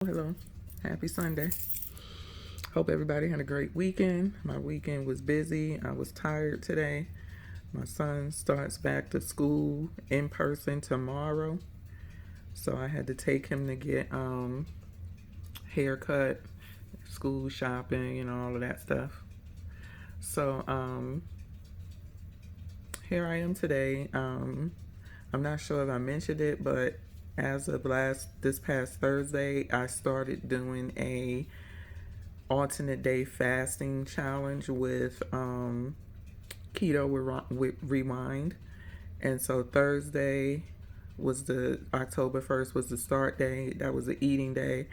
Hello, happy Sunday. Hope everybody had a great weekend. My weekend was busy. I was tired today. My son starts back to school in person tomorrow, so I had to take him to get haircut, school shopping, all of that stuff. So here I am today. I'm not sure if I mentioned it, but as of this past Thursday, I started doing a alternate day fasting challenge with Keto Rewind. And so Thursday was the October 1st was the start day. That was the eating day.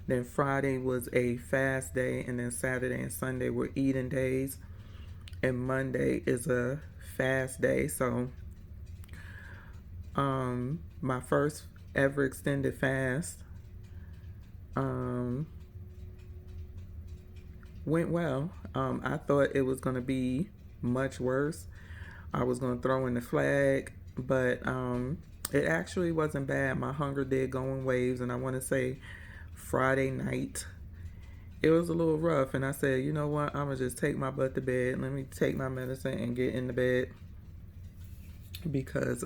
Then Friday was a fast day, and then Saturday and Sunday were eating days. And Monday is a fast day. So my first ever extended fast went well. I thought it was going to be much worse. I was going to throw in the flag, but it actually wasn't bad. My hunger did go in waves, and I want to say Friday night, it was a little rough, and I said, you know what, I'm going to just take my butt to bed. Let me take my medicine and get in the bed because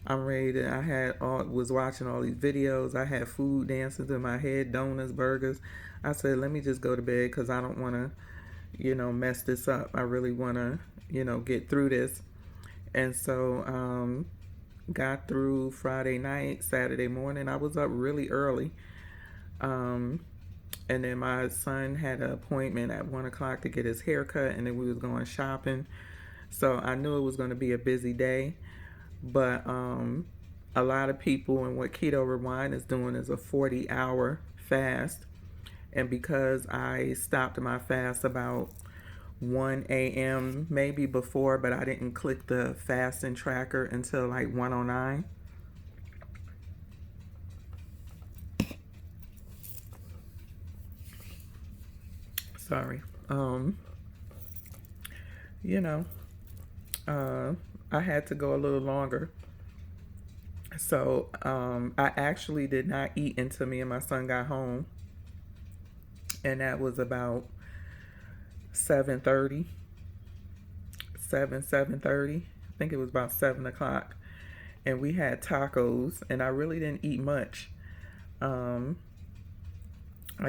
I'm ready to, was watching all these videos. I had food dancing in my head, donuts, burgers. I said, let me just go to bed because I don't want to, mess this up. I really want to, get through this. And so got through Friday night, Saturday morning. I was up really early. And then my son had an appointment at 1 o'clock to get his hair cut, and then we was going shopping. So I knew it was going to be a busy day. But a lot of people, and what Keto Rewind is doing is a 40-hour fast. And because I stopped my fast about 1 a.m. maybe before, but I didn't click the fasting tracker until like 1:09. Sorry. You know, I had to go a little longer. So I actually did not eat until me and my son got home, and that was about 7:30. 7:30. I think it was about 7 o'clock, and we had tacos, and I really didn't eat much. I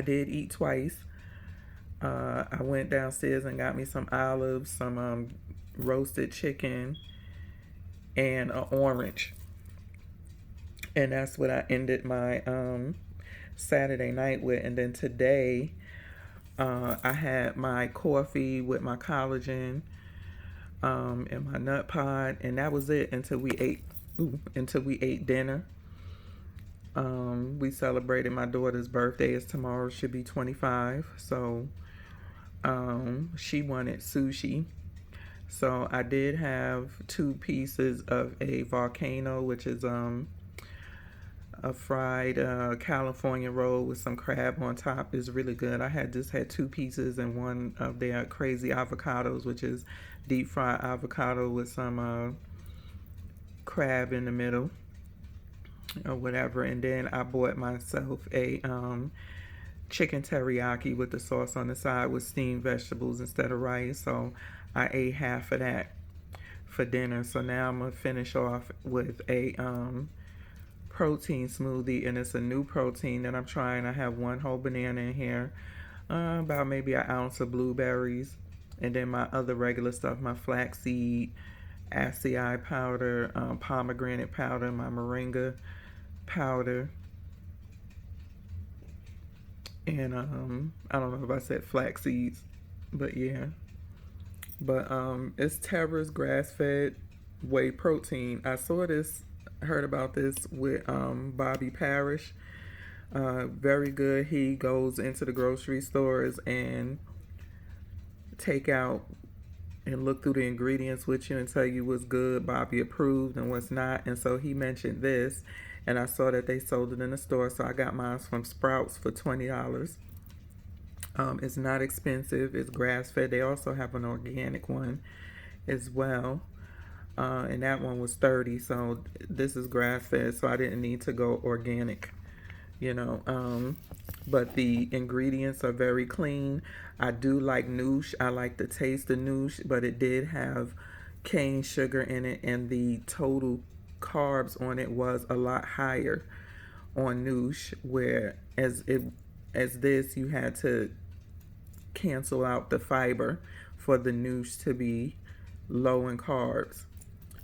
did eat twice. I went downstairs and got me some olives, some roasted chicken, and an orange. And that's what I ended my Saturday night with. And then today, I had my coffee with my collagen and my nut pod, and that was it until we ate dinner. We celebrated my daughter's birthday. Is tomorrow. Should be 25. So she wanted sushi. So I did have 2 pieces of a volcano, which is a fried California roll with some crab on top. Is really good. I had just had 2 pieces and one of their crazy avocados, which is deep fried avocado with some crab in the middle or whatever. And then I bought myself a chicken teriyaki with the sauce on the side with steamed vegetables instead of rice. So I ate half of that for dinner. So now I'm gonna finish off with a protein smoothie, and it's a new protein that I'm trying. I have 1 whole banana in here, about maybe an ounce of blueberries, and then my other regular stuff, my flaxseed, acai powder, pomegranate powder, my moringa powder, and I don't know if I said flax seeds, but yeah. But it's Tera's grass-fed whey protein. I heard about this with Bobby Parrish. Very good. He goes into the grocery stores and take out and look through the ingredients with you and tell you what's good, Bobby approved, and what's not. And so he mentioned this, and I saw that they sold it in the store, so I got mine from Sprouts for $20. It's not expensive. It's grass-fed. They also have an organic one as well, and that one was $30. So this is grass-fed, so I didn't need to go organic. you know. But the ingredients are very clean. I do like noosh. I like the taste of noosh, but it did have cane sugar in it, and the total carbs on it was a lot higher on noosh, where as this you had to cancel out the fiber for the noosh to be low in carbs.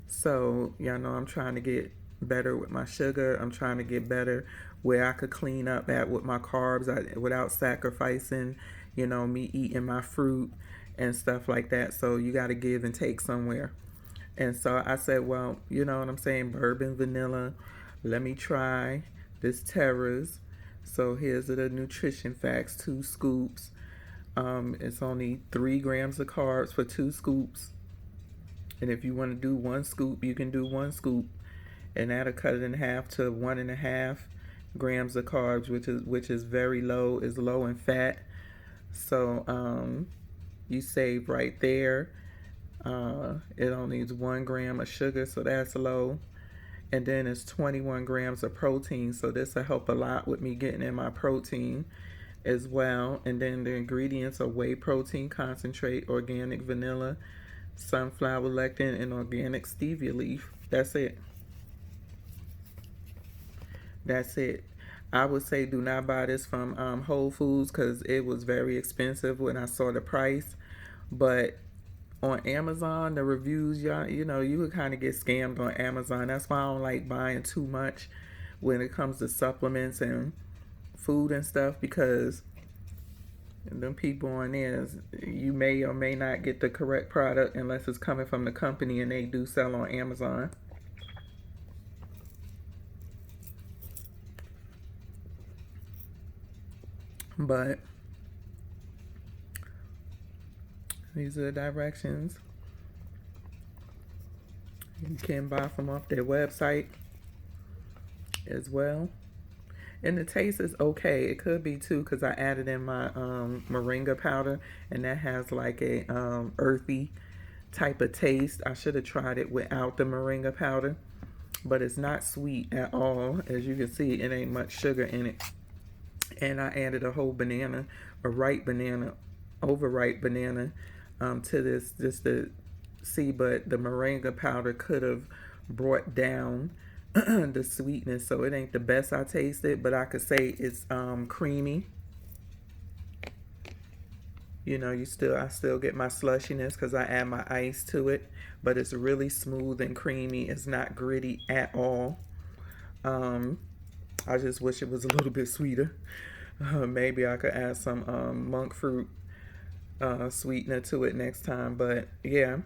So, y'all know I'm trying to get better with my sugar. I'm trying to get better where I could clean up at with my carbs without sacrificing, me eating my fruit and stuff like that. So, you got to give and take somewhere. And so I said, well, you know what I'm saying? Bourbon vanilla. Let me try this Tera's. So, here's the nutrition facts: 2 scoops. It's only 3 grams of carbs for 2 scoops. And if you want to do 1 scoop, you can do 1 scoop, and that'll cut it in half to 1.5 grams of carbs, which is very low. Is low in fat. So you save right there. It only needs 1 gram of sugar, so that's low. And then it's 21 grams of protein, so this will help a lot with me getting in my protein as well. And then the ingredients are whey protein concentrate, organic vanilla, sunflower lectin, and organic stevia leaf. That's it. That's it. I would say do not buy this from Whole Foods because it was very expensive when I saw the price. But on Amazon, the reviews, y'all, you would kind of get scammed on Amazon. That's why I don't like buying too much when it comes to supplements and food and stuff, because them people on there, you may or may not get the correct product unless it's coming from the company, and they do sell on Amazon. But these are the directions. You can buy from off their website as well. And the taste is okay. It could be too because I added in my moringa powder, and that has like a earthy type of taste. I should have tried it without the moringa powder, but it's not sweet at all. As you can see, it ain't much sugar in it. And I added a whole banana, a ripe banana, overripe banana, to this just to see. But the moringa powder could have brought down the sweetness, so it ain't the best I tasted, but I could say it's creamy. I still get my slushiness because I add my ice to it, but it's really smooth and creamy. It's not gritty at all. I just wish it was a little bit sweeter. Maybe I could add some monk fruit sweetener to it next time, but yeah.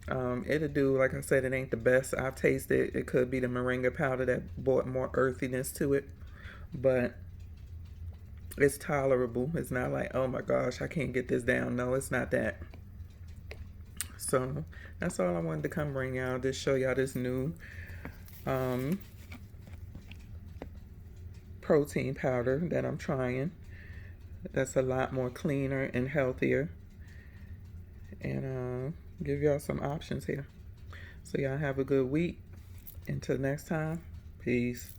It'll do. Like I said, it ain't the best I've tasted. It could be the moringa powder that brought more earthiness to it, but it's tolerable. It's not like, oh my gosh, I can't get this down. No, it's not that. So that's all I wanted to come bring y'all. Just show y'all this new protein powder that I'm trying. That's a lot more cleaner and healthier, and give y'all some options here. So y'all have a good week. Until next time, peace.